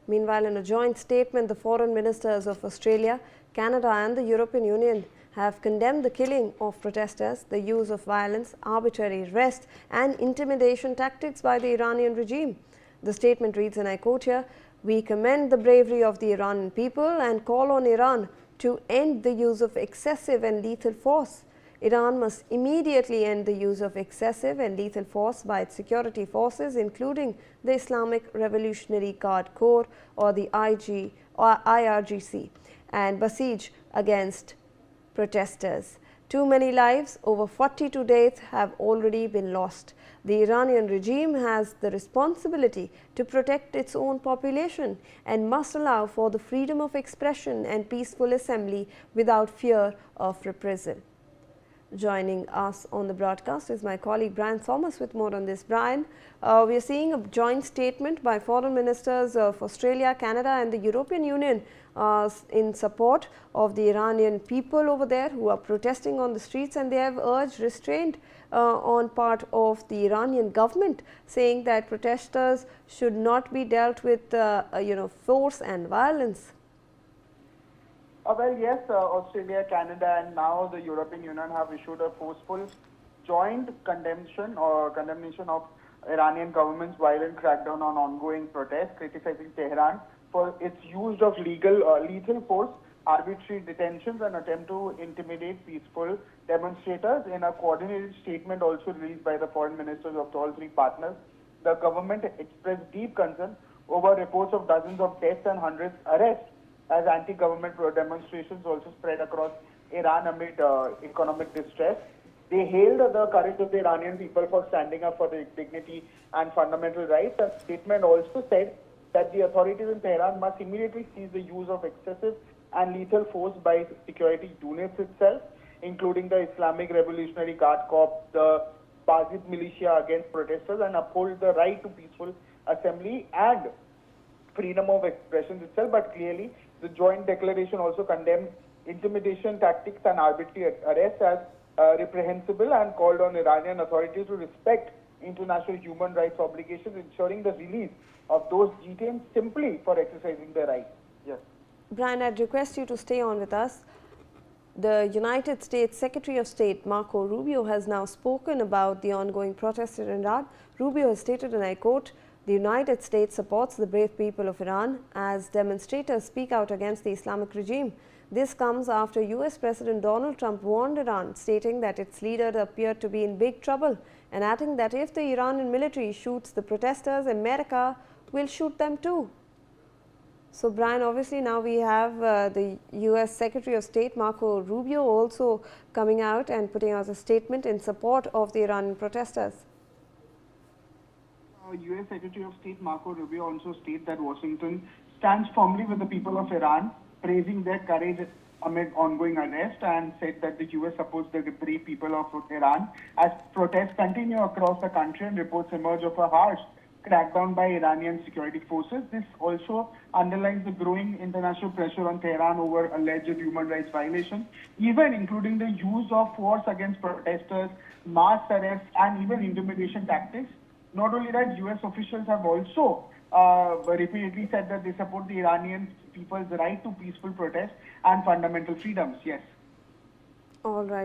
Meanwhile, in a joint statement, the foreign ministers of Australia, Canada and the European Union have condemned the killing of protesters, the use of violence, arbitrary arrest and intimidation tactics by the Iranian regime. The statement reads, and I quote here, "We commend the bravery of the Iranian people and call on Iran to end the use of excessive and lethal force. Iran must immediately end the use of excessive and lethal force by its security forces, including the Islamic Revolutionary Guard Corps or the IRGC, and besiege against protesters. Too many lives, over 42 deaths, have already been lost. The Iranian regime has the responsibility to protect its own population and must allow for the freedom of expression and peaceful assembly without fear of reprisal." Joining us on the broadcast is my colleague Brian Thomas with more on this. Brian, we are seeing a joint statement by foreign ministers of Australia, Canada and the European Union in support of the Iranian people over there who are protesting on the streets, and they have urged restraint on part of the Iranian government, saying that protesters should not be dealt with force and violence. Well, yes, Australia, Canada and now the European Union have issued a forceful joint condemnation of Iranian government's violent crackdown on ongoing protests, criticizing Tehran for its use of lethal force, arbitrary detentions and attempt to intimidate peaceful demonstrators. In a coordinated statement also released by the foreign ministers of all three partners, the government expressed deep concern over reports of dozens of deaths and hundreds arrests as anti-government demonstrations also spread across Iran amid economic distress. They hailed the courage of the Iranian people for standing up for their dignity and fundamental rights. The statement also said that the authorities in Tehran must immediately cease the use of excessive and lethal force by security units itself, including the Islamic Revolutionary Guard Corps, the Bazid militia against protesters, and uphold the right to peaceful assembly and freedom of expression itself. But clearly, the joint declaration also condemns intimidation tactics and arbitrary arrests as reprehensible and called on Iranian authorities to respect international human rights obligations, ensuring the release of those detained simply for exercising their rights. Yes. Brian, I'd request you to stay on with us. The United States Secretary of State Marco Rubio has now spoken about the ongoing protests in Iran. Rubio has stated, and I quote, "The United States supports the brave people of Iran as demonstrators speak out against the Islamic regime. This comes after US President Donald Trump warned Iran, stating that its leaders appear to be in big trouble and adding that if the Iranian military shoots the protesters, America will shoot them too." So, Brian, obviously now we have the US Secretary of State Marco Rubio also coming out and putting out a statement in support of the Iranian protesters. US Secretary of State Marco Rubio also stated that Washington stands firmly with the people of Iran, praising their courage amid ongoing arrest, and said that the US supports the brave people of Iran as protests continue across the country and reports emerge of a harsh crackdown by Iranian security forces. This also underlines the growing international pressure on Tehran over alleged human rights violations, even including the use of force against protesters, mass arrests and even intimidation tactics. Not only that, US officials have also repeatedly said that they support the Iranian people's right to peaceful protest and fundamental freedoms. Yes. All right.